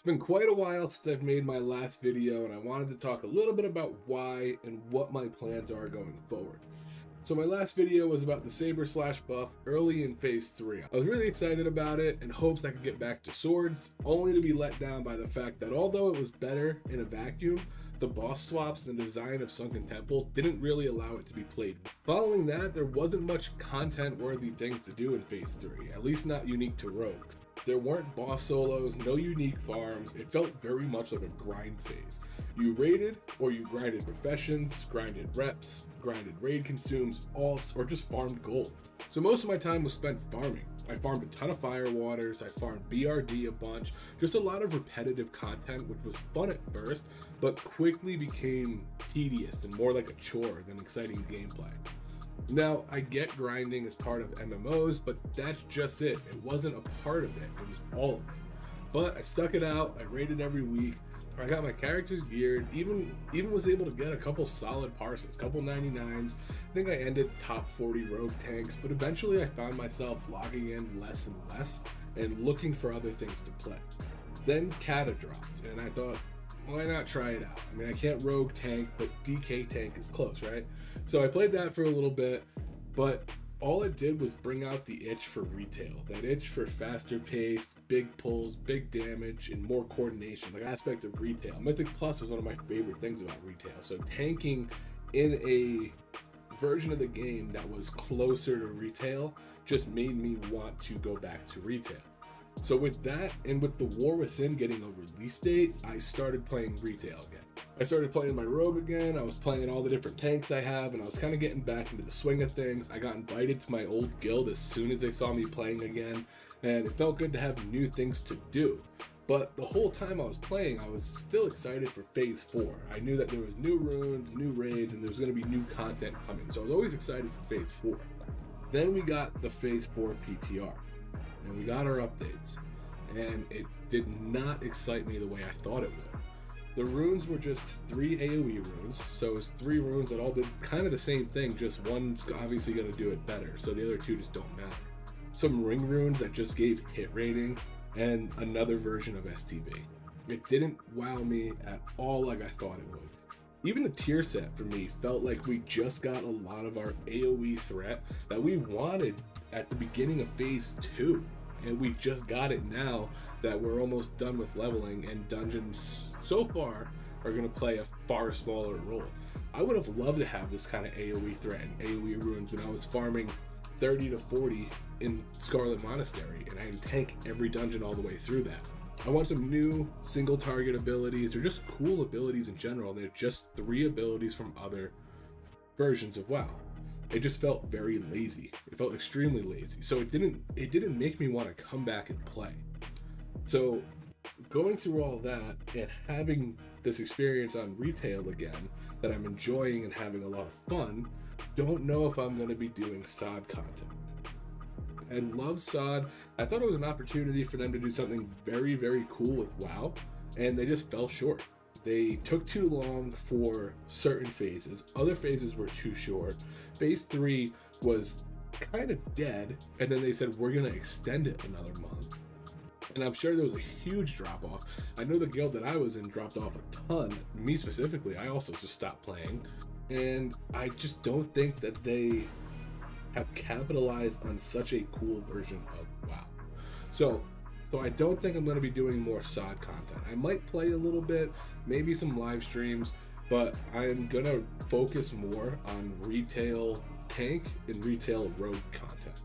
It's been quite a while since I've made my last video, and I wanted to talk a little bit about why and what my plans are going forward. So my last video was about the Saber Slash buff early in Phase 3. I was really excited about it in hopes I could get back to swords, only to be let down by the fact that although it was better in a vacuum, the boss swaps and the design of Sunken Temple didn't really allow it to be played. Following that, there wasn't much content-worthy things to do in Phase 3, at least not unique to rogues. There weren't boss solos, no unique farms. It felt very much like a grind phase. You raided or you grinded professions, grinded reps, grinded raid consumes, alts, or just farmed gold. So most of my time was spent farming. I farmed a ton of fire waters, I farmed BRD a bunch, just a lot of repetitive content, which was fun at first, but quickly became tedious and more like a chore than exciting gameplay. Now, I get grinding as part of MMOs, but that's just it. It wasn't a part of it, it was all of it. But I stuck it out, I raided every week, I got my characters geared, even was able to get a couple solid parses, couple 99s. I think I ended top 40 rogue tanks, but eventually I found myself logging in less and less and looking for other things to play. Then Kata dropped, and I thought, why not try it out? I mean, I can't rogue tank, but DK tank is close, right? So I played that for a little bit, but all it did was bring out the itch for retail, that itch for faster paced, big pulls, big damage, and more coordination, like aspect of retail. Mythic Plus was one of my favorite things about retail. So tanking in a version of the game that was closer to retail just made me want to go back to retail. So with that, and with the War Within getting a release date, I started playing retail again. I started playing my rogue again, I was playing all the different tanks I have, and I was kind of getting back into the swing of things. I got invited to my old guild as soon as they saw me playing again, and it felt good to have new things to do. But the whole time I was playing, I was still excited for Phase 4. I knew that there was new runes, new raids, and there was going to be new content coming, so I was always excited for Phase 4. Then we got the Phase 4 PTR. And we got our updates, and it did not excite me the way I thought it would. The runes were just 3 AoE runes, so it was 3 runes that all did kind of the same thing, just one's obviously going to do it better, so the other 2 just don't matter. Some ring runes that just gave hit rating, and another version of STV. It didn't wow me at all like I thought it would. Even the tier set for me felt like we just got a lot of our AoE threat that we wanted at the beginning of Phase 2. And we just got it now that we're almost done with leveling, and dungeons so far are going to play a far smaller role. I would have loved to have this kind of AoE threat and AoE runes when I was farming 30 to 40 in Scarlet Monastery, and I had to tank every dungeon all the way through that. I want some new single target abilities, or just cool abilities in general. They're just 3 abilities from other versions of WoW. It just felt very lazy. It felt extremely lazy. So it didn't make me want to come back and play. So going through all that and having this experience on retail again that I'm enjoying and having a lot of fun, don't know if I'm going to be doing SoD content. I love SoD. I thought it was an opportunity for them to do something very, very cool with WoW, and they just fell short. They took too long for certain phases. Other phases were too short. Phase 3 was kind of dead, and then they said, we're going to extend it another month. And I'm sure there was a huge drop off. I know the guild that I was in dropped off a ton. Me specifically, I also just stopped playing. And I just don't think that they have capitalized on such a cool version of WoW. So I don't think I'm going to be doing more SoD content. I might play a little bit, maybe some live streams, but I'm going to focus more on retail tank and retail rogue content.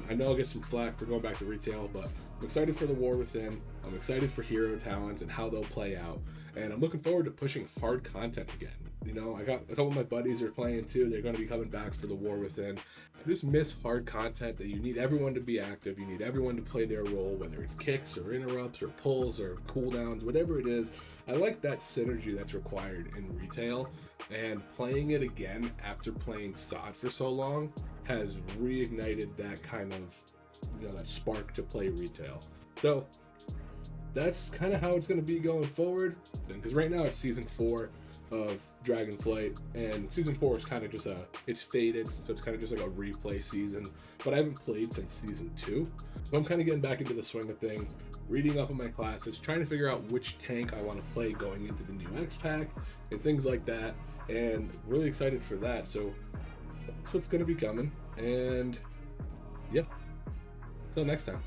I know I'll get some flack for going back to retail, but I'm excited for the War Within. I'm excited for hero talents and how they'll play out. And I'm looking forward to pushing hard content again. You know, I got a couple of my buddies are playing too. They're going to be coming back for the War Within. I just miss hard content that you need everyone to be active. You need everyone to play their role, whether it's kicks or interrupts or pulls or cooldowns, whatever it is. I like that synergy that's required in retail, and playing it again after playing SoD for so long has reignited that kind of, you know, that spark to play retail. So that's kind of how it's going to be going forward, because right now it's season 4 of Dragonflight, and season 4 is kind of just it's faded, so it's kind of just like a replay season, but I haven't played since season 2, so I'm kind of getting back into the swing of things. reading up on my classes, trying to figure out which tank I want to play going into the new X pack and things like that, and really excited for that. So that's what's going to be coming, and yeah, until next time.